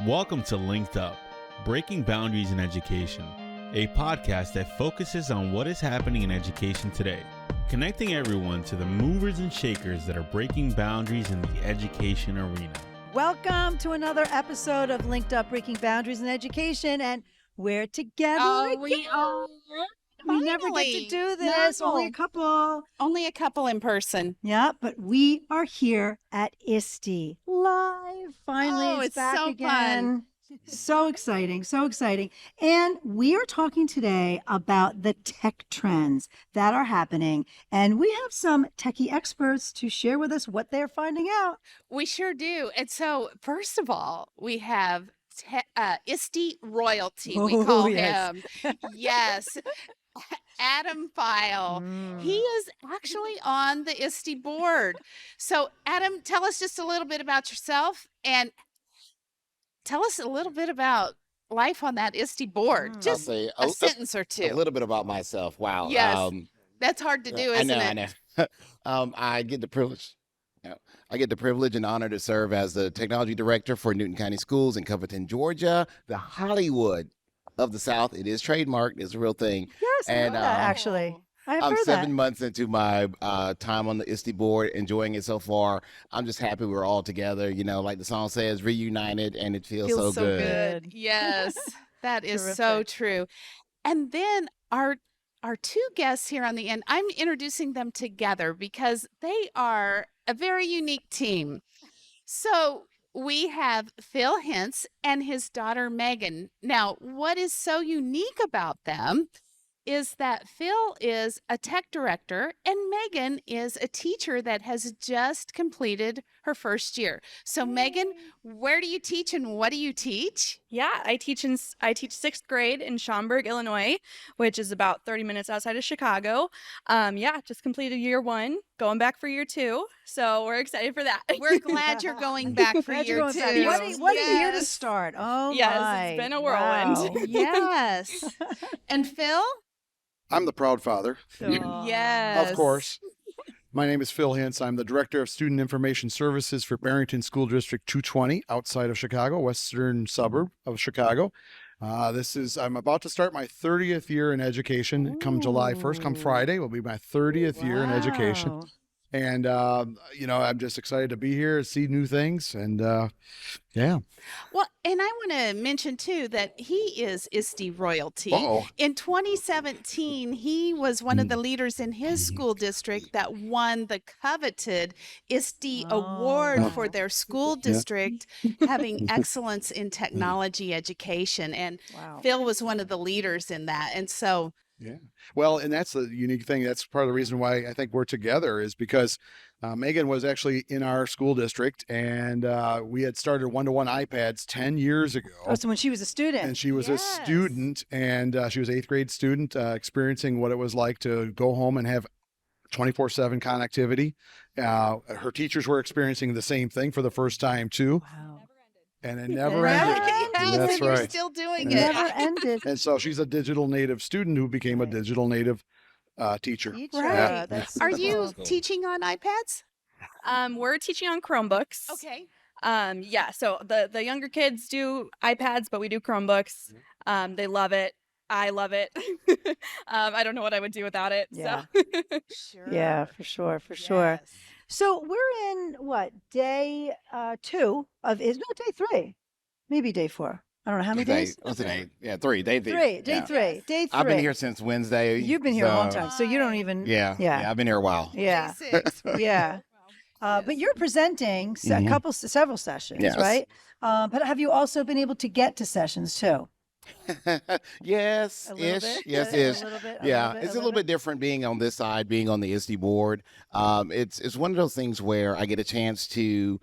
Welcome to LinkedUp, Breaking Boundaries in Education, a podcast that focuses on what is happening in education today, connecting everyone to the movers and shakers that are breaking boundaries in the education arena. Welcome to another episode of LinkedUp, Breaking Boundaries in Education, and we're together again. We are. We never get to do this. No. Only a couple in person. Yeah, but we are here at ISTE live. Finally, Oh, it's it's back so again. So exciting, so exciting. And we are talking today about the tech trends that are happening. And we have some techie experts to share with us what they're finding out. We sure do. And so, first of all, we have ISTE royalty. We Oh, call yes. him. Yes. Adam Phyall. He is actually on the ISTE board. So, Adam, tell us just a little bit about yourself and tell us a little bit about life on that ISTE board. Just I'll say a sentence or a two. little bit about myself. Wow. Yes. That's hard to do, isn't it? I know. I get the privilege. I get the privilege and honor to serve as the technology director for Newton County Schools in Covington, Georgia, the Hollywood of the South. It is trademarked. It's a real thing. Yes, And, I know that, actually. I have I'm heard 7 that. months into my time on the ISTE board, enjoying it so far. I'm just happy we're all together. You know, like the song says, reunited, and it feels so good. Yes, that is so Terrific. true. And then our two guests here on the end, I'm introducing them together because they are a very unique team. So we have Phil Hintz and his daughter Megan. Now, what is so unique about them is that Phil is a tech director and Megan is a teacher that has just completed her first year. So Megan, where do you teach and what do you teach? Yeah, I teach 6th grade in Schaumburg, Illinois, which is about 30 minutes outside of Chicago. Just completed year 1, going back for year 2. So we're excited for that. We're glad you're going back for Glad you're year going back. two. What a year to Yes. start. Oh, Yes, my. it's been a whirlwind. Wow. Yes. And Phil? I'm the proud father, Aw. Yes. of course. My name is Phil Hintz. I'm the Director of Student Information Services for Barrington School District 220 outside of Chicago, western suburb of Chicago. I'm about to start my 30th year in education. Come July 1st, come Friday, will be my 30th year in education. Wow. And, I'm just excited to be here, see new things. And, yeah. Well, and I want to mention too that he is ISTE royalty. Uh-oh. In 2017, he was one of the leaders in his school district that won the coveted ISTE award for their school district having excellence in technology education. And Wow. Phil was one of the leaders in that. And so, Yeah. Well, and that's the unique thing. That's part of the reason why I think we're together is because Megan was actually in our school district and we had started one-to-one iPads 10 years ago. Oh, so when she was a student. And she was a Yes. student and she was 8th grade student experiencing what it was like to go home and have 24/7 connectivity. Her teachers were experiencing the same thing for the first time too. Wow. And it never Never ended. ended. yes, That's and you're right. still doing Yeah. it. Never ended. And so she's a digital native student who became a digital native teacher. Teacher. Right. That's Are super you cool. teaching on iPads? We're teaching on Chromebooks. Okay. So the younger kids do iPads, but we do Chromebooks. They love it. I love it. I don't know what I would do without it. Yeah. So Sure. Yeah, for sure, for sure. Yes. So we're in day 2 of day 3, maybe day 4. I don't know how many days. What's the name? Yeah, 3. Day 3. Day Yeah. 3. Day 3. I've been here since Wednesday. You've been here a long so- time, so you don't even. Yeah. Yeah. I've been here a while. Yeah. Day 6. Yeah. But you're presenting Mhm. several sessions, Yes. right? But have you also been able to get to sessions too? Yes, A little ish. bit? Yes, A ish. little bit, Yeah, it's a little bit different being on this side, being on the ISTE board. It's one of those things where I get a chance to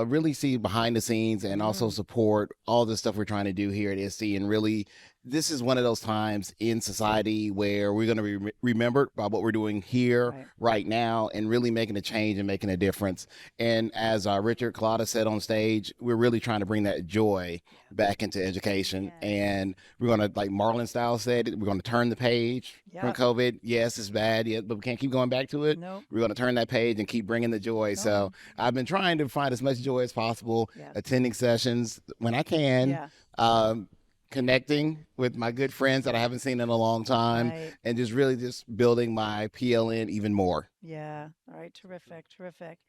really see behind the scenes and also support all the stuff we're trying to do here at ISTE and really this is one of those times in society where we're going to be remembered by what we're doing here right now and really making a change and making a difference. And as Richard Collada said on stage, we're really trying to bring that joy back into education. And we're going to, like Marlon Style said, we're going to turn the page from COVID. Yes, it's bad, but we can't keep going back to it. We're going to turn that page and keep bringing the joy. So I've been trying to find as much joy as possible, attending sessions when I can, connecting with my good friends that I haven't seen in a long time, and just really just building my PLN even more. Yeah. All right. Terrific. Terrific.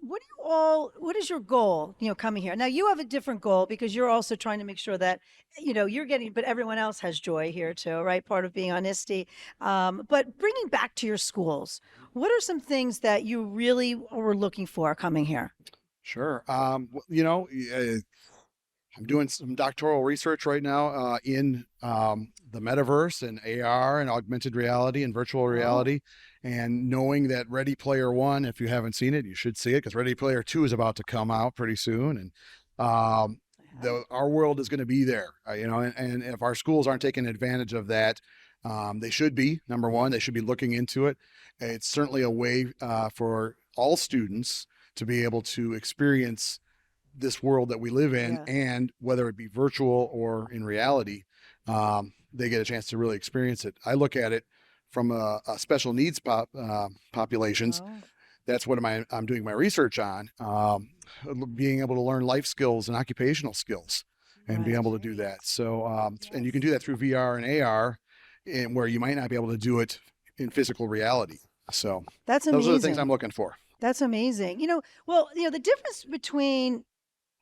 What is your goal, coming here? Now you have a different goal because you're also trying to make sure that, you're getting, but everyone else has joy here too, right? Part of being on ISTE. But bringing back to your schools, what are some things that you really were looking for coming here? Sure. I'm doing some doctoral research right now in the metaverse and AR and augmented reality and virtual reality. And knowing that Ready Player One, if you haven't seen it, you should see it because Ready Player Two is about to come out pretty soon. And our world is going to be there, and if our schools aren't taking advantage of that, they should be. Number one, they should be looking into it. It's certainly a way for all students to be able to experience this world that we live in, and whether it be virtual or in reality, they get a chance to really experience it. I look at it from a special needs populations. That's what I'm doing my research on, being able to learn life skills and occupational skills and be able to do that. So, and you can do that through VR and AR, and where you might not be able to do it in physical reality. So that's amazing. Those are the things I'm looking for. That's amazing. The difference between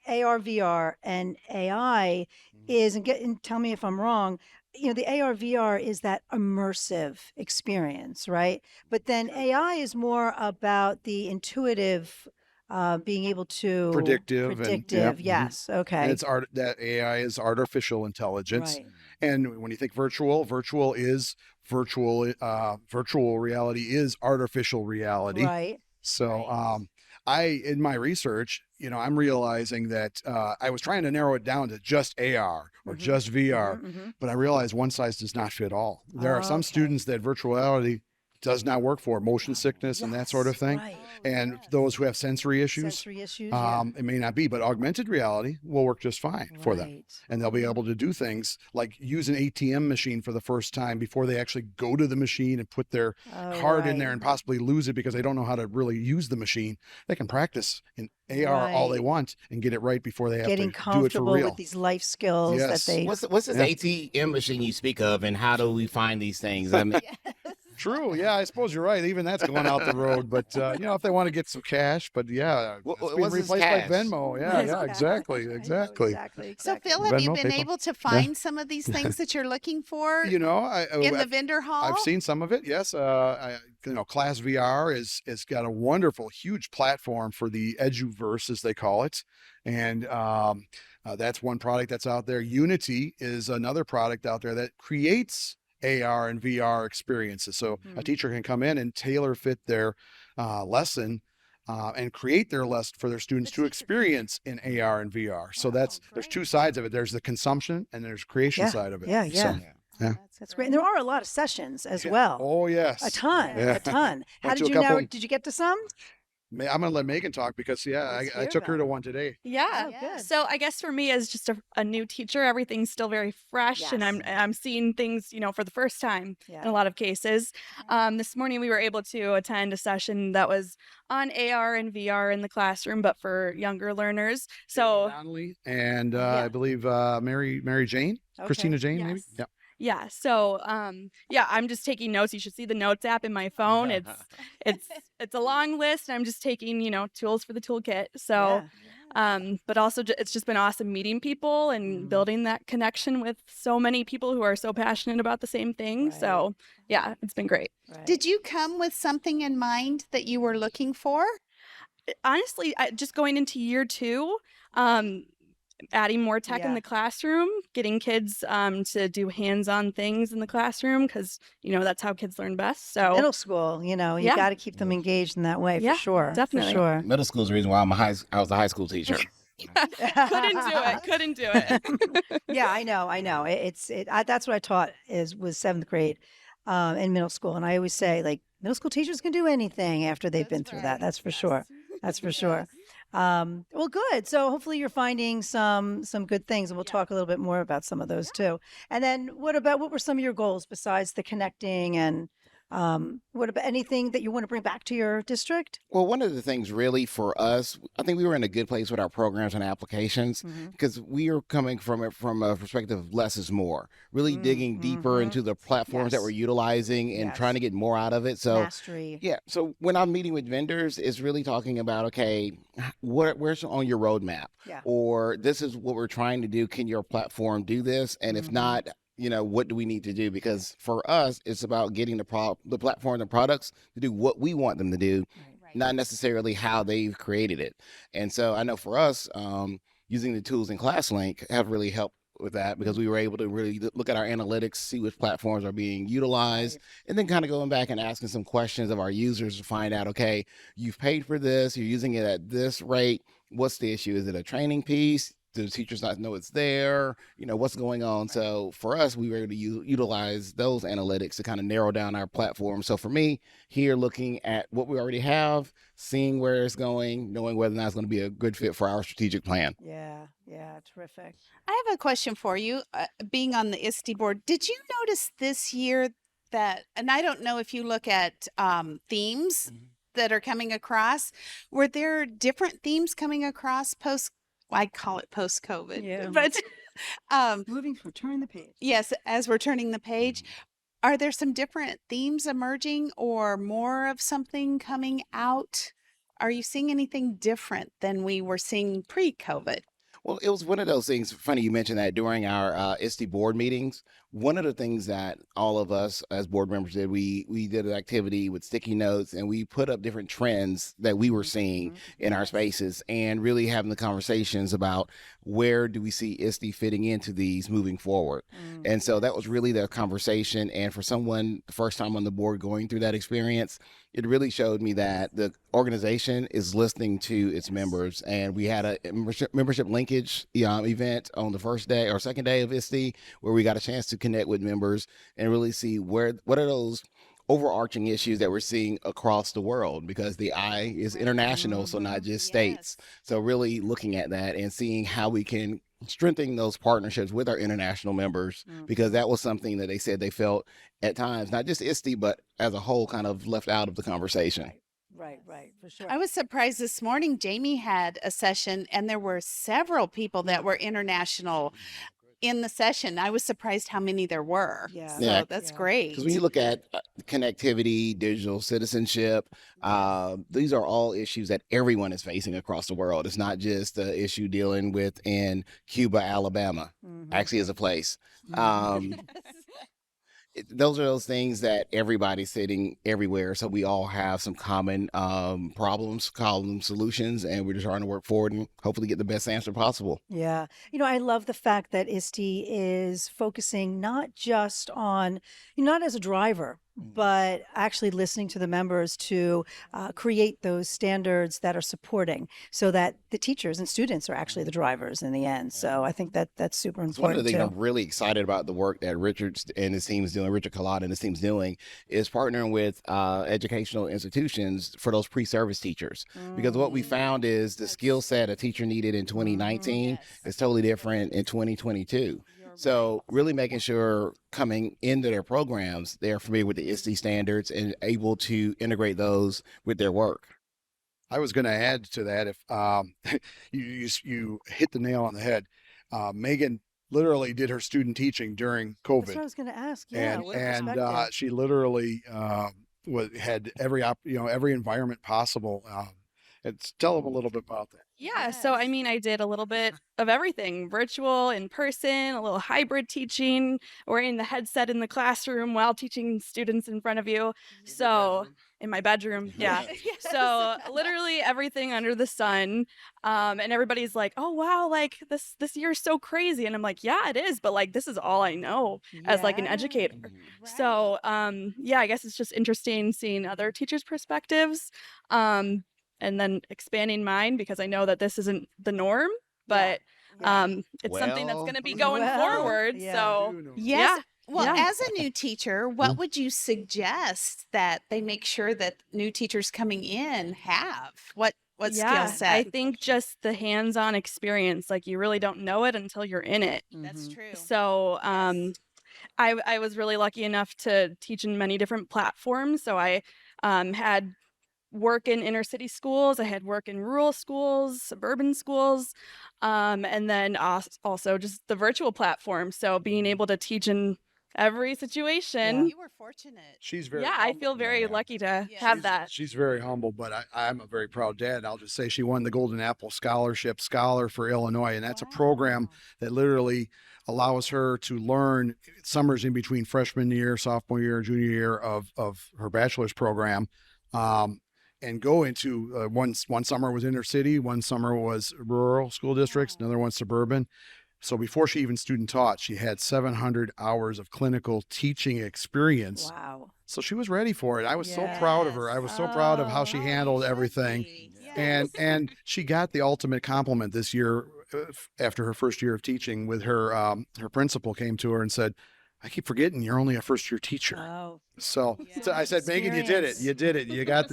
AR, VR, and AI is, and tell me if I'm wrong, the AR, VR is that immersive experience, right? But then AI is more about the intuitive, being able to predictive. Yes. Okay. And that AI is artificial intelligence. And when you think virtual is virtual reality is artificial reality. Right. So, in my research, I'm realizing that I was trying to narrow it down to just AR or just VR, but I realized one size does not fit all. There are some students that virtual reality does not work for, motion sickness and that sort of thing. And those who have sensory issues, it may not be, but augmented reality will work just fine for them. And they'll be able to do things like use an ATM machine for the first time before they actually go to the machine and put their card in there and possibly lose it because they don't know how to really use the machine. They can practice in AR all they want and get it right before they have to do it for real. Getting comfortable with these life skills that they... What's this ATM machine you speak of, and how do we find these things? I mean... True. Yeah, I suppose you're right. Even that's going out the road. But, if they want to get some cash, but it's being replaced by Venmo. Yeah, exactly. So, Phil, have you been able to find some of these things that you're looking for in the vendor hall? I've seen some of it, yes. Class VR has got a wonderful, huge platform for the Eduverse, as they call it. And that's one product that's out there. Unity is another product out there that creates AR and VR experiences. So a teacher can come in and tailor fit their lesson and create their lesson for their students to experience in AR and VR. So there's two sides of it. There's the consumption and there's creation side of it. That's great. And there are a lot of sessions as well. Oh, yes. A ton. How did you know? Did you get to some? I'm going to let Megan talk because, I took her to one today. Yeah. Oh, good. So I guess for me as just a new teacher, everything's still very fresh and I'm seeing things, for the first time in a lot of cases. This morning we were able to attend a session that was on AR and VR in the classroom, but for younger learners. So Donnelly and I believe Mary Jane, Christina Jane, maybe? Yeah. Yeah. So, I'm just taking notes. You should see the notes app in my phone. It's a long list. I'm just taking, tools for the toolkit. So, but also it's just been awesome meeting people and building that connection with so many people who are so passionate about the same thing. So it's been great. Did you come with something in mind that you were looking for? Honestly, just going into year 2, adding more tech in the classroom, getting kids to do hands-on things in the classroom because, that's how kids learn best. So middle school, you got to keep them engaged in that way for sure. Definitely. For sure. Middle school is the reason why I was a high school teacher. Couldn't do it. Yeah, I know. That's what I taught was seventh grade, in middle school, and I always say like middle school teachers can do anything after they've been through that. That's for sure. That's for sure. Well, good. So hopefully you're finding some good things, and we'll talk a little bit more about some of those too. And then what were some of your goals besides the connecting, and what about anything that you want to bring back to your district? Well, one of the things really for us, I think we were in a good place with our programs and applications because we are coming from it from a perspective of less is more, really digging deeper into the platforms that we're utilizing and trying to get more out of it. So Mastery. yeah. So when I'm meeting with vendors, it's really talking about, okay, where's on your roadmap? Yeah. Or this is what we're trying to do. Can your platform do this? And if not, what do we need to do? Because for us, it's about getting the platform and products to do what we want them to do, not necessarily how they've created it. And so I know for us, using the tools in ClassLink have really helped with that because we were able to really look at our analytics, see which platforms are being utilized, and then kind of going back and asking some questions of our users to find out, okay, you've paid for this, you're using it at this rate. What's the issue? Is it a training piece? Do the teachers not know it's there? What's going on? So for us, we were able to utilize those analytics to kind of narrow down our platform. So for me, here looking at what we already have, seeing where it's going, knowing whether or not it's going to be a good fit for our strategic plan. Yeah, terrific. I have a question for you. Being on the ISTE board, did you notice this year that, and I don't know if you look at themes that are coming across, were there different themes coming across I call it post-COVID, but turning the page. Yes, as we're turning the page, are there some different themes emerging or more of something coming out? Are you seeing anything different than we were seeing pre-COVID? Well, it was one of those things. Funny you mentioned that during our ISTE board meetings. One of the things that all of us as board members did, we did an activity with sticky notes and we put up different trends that we were seeing in our spaces and really having the conversations about where do we see ISTE fitting into these moving forward. And so that was really the conversation. And for someone, the first time on the board going through that experience, it really showed me that the organization is listening to its members. And we had a membership linkage event on the first day or second day of ISTE where we got a chance to connect with members and really see what are those overarching issues that we're seeing across the world, because the I is international, so not just states. So really looking at that and seeing how we can strengthen those partnerships with our international members, because that was something that they said they felt at times, not just ISTE, but as a whole kind of left out of the conversation. Right, for sure. I was surprised this morning. Jamie had a session and there were several people that were international in the session. I was surprised how many there were. So that's great. Because when you look at connectivity, digital citizenship, these are all issues that everyone is facing across the world. It's not just the issue dealing with in Cuba, Alabama, actually is a place. Those are those things that everybody's sitting everywhere. So we all have some common problems, common solutions, and we're just trying to work forward and hopefully get the best answer possible. Yeah. I love the fact that ISTE is focusing not just on, not as a driver, but actually listening to the members to create those standards that are supporting so that the teachers and students are actually the drivers in the end. So I think that's super important. One of the things I'm really excited about the work that Richard and his team is doing, Richard Collada and his team's doing, is partnering with educational institutions for those pre-service teachers. Because what we found is the skill set a teacher needed in 2019 is totally different in 2022. So really making sure coming into their programs, they're familiar with the ISTE standards and able to integrate those with their work. I was going to add to that, if you hit the nail on the head. Megan literally did her student teaching during COVID. That's what I was going to ask. And she literally had every environment possible. Tell them a little bit about that. Yeah, so I mean, I did a little bit of everything, virtual, in person, a little hybrid teaching, wearing the headset in the classroom while teaching students in front of you. So in my bedroom, yeah. So literally everything under the sun. And everybody's like, oh, wow, like this year is so crazy. And I'm like, yeah, it is. But like, this is all I know as like an educator. Right. So I guess it's just interesting seeing other teachers' perspectives. And then expanding mine, because I know that this isn't the norm. but it's something that's Well, going to be going forward. yeah. So Yes. Well, Yeah. as a new teacher, what would you suggest that they make sure that new teachers coming in have? What skill set? I think just the hands-on experience, like you really don't know it until you're in it. That's true. So I was really lucky enough to teach in many different platforms. So I had work in inner city schools, I had work in rural schools, suburban schools, and then also just the virtual platform. So being able to teach in every situation. You were fortunate. She's very Yeah, I humble. feel very lucky to Yeah. have that. She's very humble, but I'm a very proud dad. I'll just say she won the Golden Apple Scholarship Scholar for Illinois, and that's a program that literally allows her to learn summers in between freshman year, sophomore year, junior year of her bachelor's program, and go into one summer was inner city, one summer was rural school districts, another one suburban. So before she even student taught, she had 700 hours of clinical teaching experience. Wow. So she was ready for it. I was so proud of her. I was so proud of how she handled everything. And she got the ultimate compliment this year after her first year of teaching with her principal came to her and said, I keep forgetting you're only a first year teacher. Oh. So I said, Megan, you did it. You did it. You got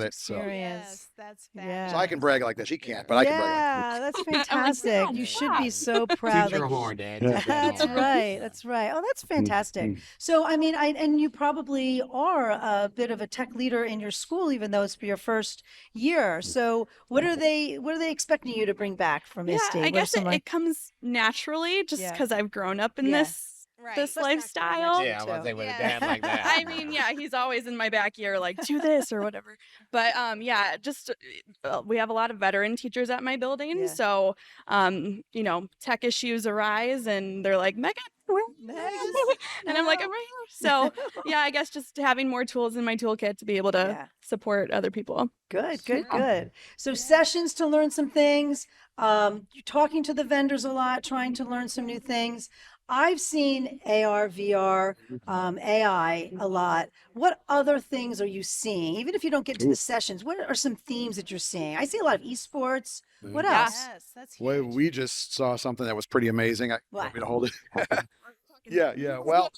it. So Experience. That's Yeah. so I can brag like that. She can't, but I can brag like that. Yeah, that's fantastic. You should be so proud. Teach your that- horn, Dad. That's right. That's right. Oh, that's fantastic. So, I mean, and you probably are a bit of a tech leader in your school, even though it's for your first year. So, what are they expecting you to bring back from ISTE? I What are guess some, it comes naturally just Yeah. because I've grown up in Yeah. this lifestyle. Yeah, I was say with a dad like that. I mean, yeah, he's always in my back ear, like, do this or whatever. But yeah, just we have a lot of veteran teachers at my building. Yeah. So, tech issues arise and they're like, Megan, where are you?" And I'm like, I'm right here. So, yeah, I guess just having more tools in my toolkit to be able to Yeah. support other people. Good. So, sessions to learn some things. You're talking to the vendors a lot, trying to learn some new things. I've seen AR, VR, AI a lot. What other things are you seeing? Even if you don't get to the sessions, what are some themes that you're seeing? I see a lot of esports. What Yeah. else? Yes, that's Well, huge. we just saw something that was pretty amazing. What? Want me to hold it? Yeah. Well,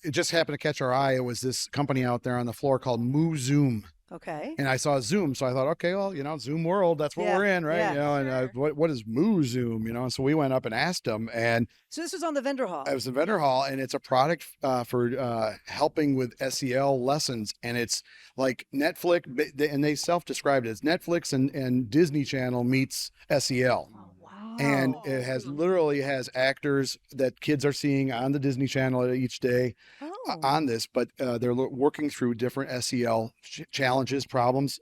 it just happened to catch our eye. It was this company out there on the floor called Zoom. Okay. And I saw Zoom, so I thought, okay, well, Zoom world, that's what Yeah, we're in, right? yeah. And what is Zoom? And so we went up and asked them, and So this was on the vendor hall. it was a vendor hall, and it's a product for helping with SEL lessons, and it's like Netflix, and they self-described it as Netflix and Disney Channel meets SEL. And it literally has actors that kids are seeing on the Disney Channel each day on this, but they're working through different SEL challenges, problems,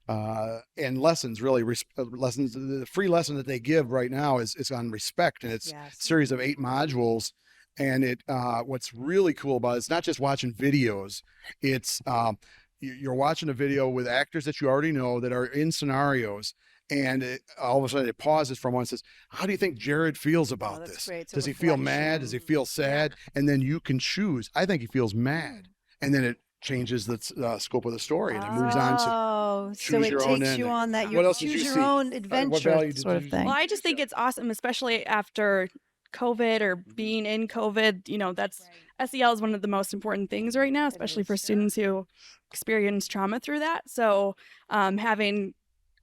and lessons. Really, lessons. The free lesson that they give right now is on respect, and it's a series of 8 modules. And what's really cool about it's not just watching videos. It's you're watching a video with actors that you already know that are in scenarios. And all of a sudden it pauses for a moment and says, how do you think Jared feels about that's this? great. It's a Does he feel mad? Does he feel sad? And then you can choose. I think he feels mad. And then it changes the scope of the story and it moves on to so choose it your own takes you ending. on that. What You else did choose you your see? own What adventure value did sort of you- thing. Well, I just think it's awesome, especially after COVID or being in COVID. That's SEL is one of the most important things right now, especially for students who experience trauma through that. So having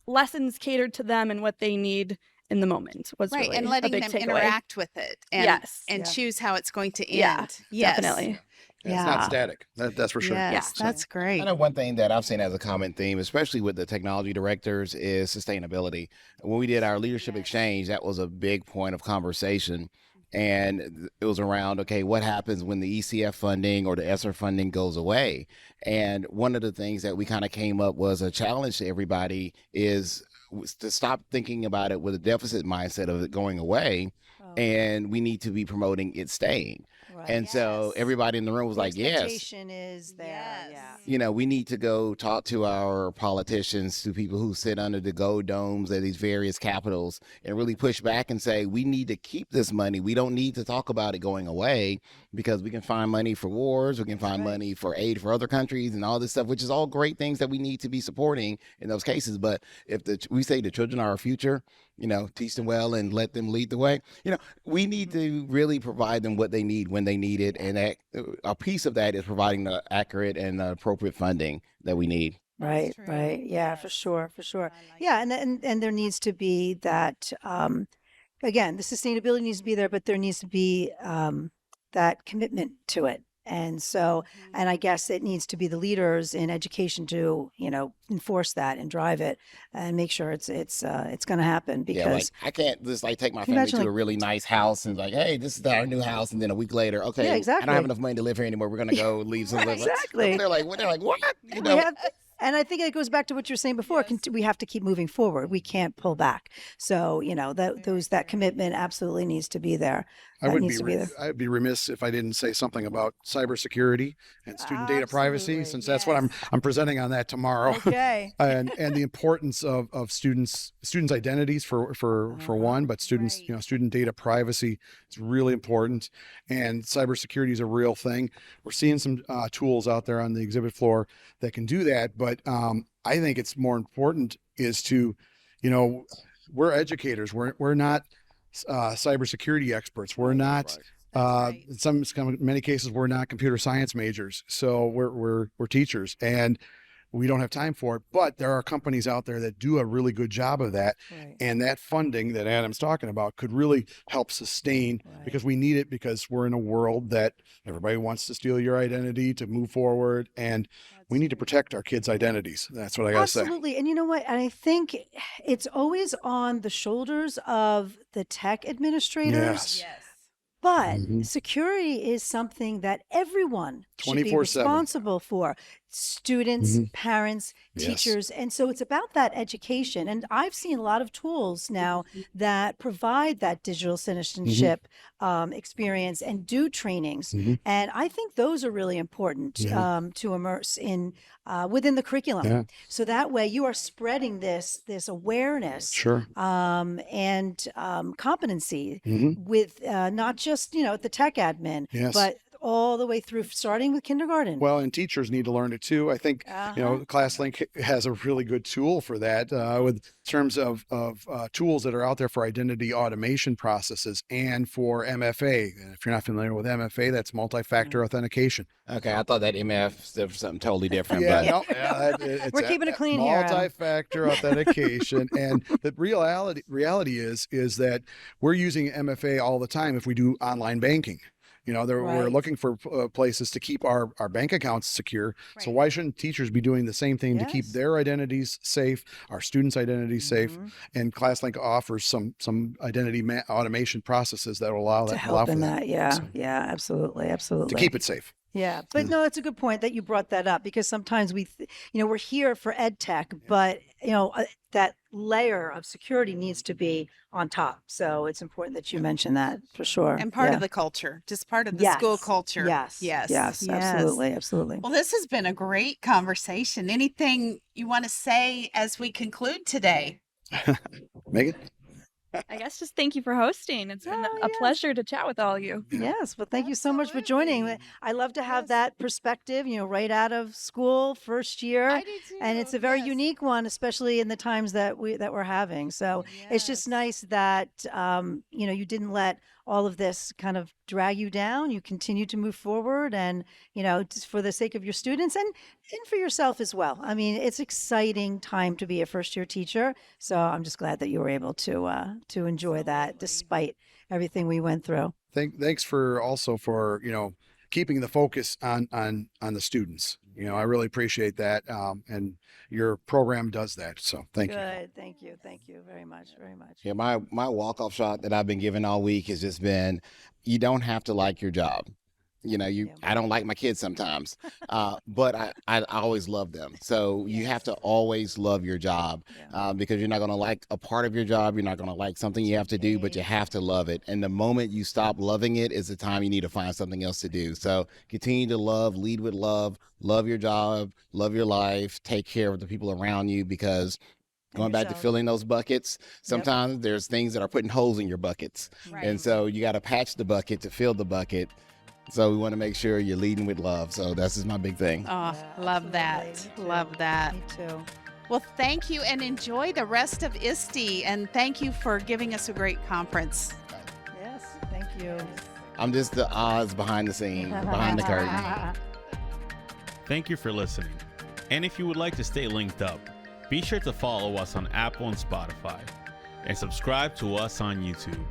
lessons catered to them and what they need in the moment was Right, really and a letting big them takeaway. interact with it and Yes. and choose how it's going to end. Yeah, Yes. definitely. It's not static. That's for sure. Yes, Yeah. that's great. I know one thing that I've seen as a common theme, especially with the technology directors, is sustainability. When we did our leadership exchange, that was a big point of conversation. And it was around, okay, what happens when the ECF funding or the ESSER funding goes away? And one of the things that we kind of came up was a challenge to everybody is to stop thinking about it with a deficit mindset of it going away. And we need to be promoting it staying. Right. And so everybody in the room was The like, yes. expectation is there. We need to go talk to our politicians, to people who sit under the gold domes at these various capitals and really push back and say, we need to keep this money. We don't need to talk about it going away because we can find money for wars. We can find money for aid for other countries and all this stuff, which is all great things that we need to be supporting in those cases. But if we say the children are our future, teach them well and let them lead the way. We need to really provide them what they need when they need it. And that, a piece of that is providing the accurate and appropriate funding that we need. Right, right. Yeah, for sure, for sure. Yeah, and there needs to be that, again, the sustainability needs to be there, but there needs to be that commitment to it. And so, and I guess it needs to be the leaders in education to, enforce that and drive it and make sure it's going to happen, because I can't just take my Can you family imagine, to a really nice house and hey, this is our new house, and then a week later, okay, Yeah, I exactly. don't have enough money to live here anymore. We're gonna go leave some. Exactly. They're like, what? we have, and I think it goes back to what you're saying before. We have to keep moving forward. We can't pull back. So, that commitment absolutely needs to be there. I'd be remiss if I didn't say something about cybersecurity and student data privacy, Absolutely, since that's what I'm presenting on that tomorrow. Okay. and the importance of students' identities for one, but students, student data privacy is really important, and cybersecurity is a real thing. We're seeing some tools out there on the exhibit floor that can do that, but I think it's more important is to, we're educators. We're not cybersecurity experts. We're not. In many cases, we're not computer science majors, so we're teachers, and we don't have time for it. But there are companies out there that do a really good job of that, and that funding that Adam's talking about could really help sustain, because we need it, because we're in a world that everybody wants to steal your identity to move forward, and we need to protect our kids' identities. That's what I got to say. Absolutely. And you know what? And I think it's always on the shoulders of the tech administrators. Yes. But security is something that everyone should be 24/7. responsible for. Students, parents, teachers. And so it's about that education. And I've seen a lot of tools now that provide that digital citizenship experience and do trainings. And I think those are really important to immerse in within the curriculum. So that way you are spreading this awareness and competency with not just, the tech admin, but all the way through, starting with kindergarten. Well, and teachers need to learn it too. I think, ClassLink has a really good tool for that with terms of tools that are out there for identity automation processes and for MFA. And if you're not familiar with MFA, that's multi-factor authentication. Okay, I thought that MF stood for something totally different. We're keeping it clean here. Multi-factor authentication. And the reality is that we're using MFA all the time if we do online banking. We're looking for places to keep our bank accounts secure. So why shouldn't teachers be doing the same thing to keep their identities safe, our students' identities safe? And ClassLink offers some identity automation processes that will allow that. To help in that. Yeah, absolutely. To keep it safe. Yeah, but no, it's a good point that you brought that up, because sometimes we're here for EdTech, but that layer of security needs to be on top. So it's important that you mention that, for sure. And part of the culture, just part of the school culture. Yes, absolutely. Well, this has been a great conversation. Anything you want to say as we conclude today? Megan? I guess just thank you for hosting. It's been a pleasure to chat with all of you. Yes. Well, thank you so much for joining. I love to have that perspective, right out of school, first year. I do too. And it's a very unique one, especially in the times that we're having. So it's just nice that, you didn't let all of this kind of drag you down. You continue to move forward, and, just for the sake of your students and for yourself as well. I mean, it's exciting time to be a first year teacher. So I'm just glad that you were able to enjoy that despite everything we went through. Thanks for keeping the focus on the students. I really appreciate that. And your program does that. So thank you. Good. Thank you. Thank you very much. Very much. Yeah, my walk-off shot that I've been given all week has just been, you don't have to like your job. I don't like my kids sometimes, but I always love them. So you have to always love your job, because you're not going to like a part of your job. You're not going to like something you have to do, but you have to love it. And the moment you stop loving it is the time you need to find something else to do. So continue to lead with love your job, love your life, take care of the people around you, because going back to filling those buckets, sometimes there's things that are putting holes in your buckets. And so you got to patch the bucket to fill the bucket. So we want to make sure you're leading with love. So that's just my big thing. Oh, love that. Love that. Me too. Well, thank you and enjoy the rest of ISTE. And thank you for giving us a great conference. Yes, thank you. I'm just the Oz behind the scene, behind the curtain. Thank you for listening. And if you would like to stay linked up, be sure to follow us on Apple and Spotify and subscribe to us on YouTube.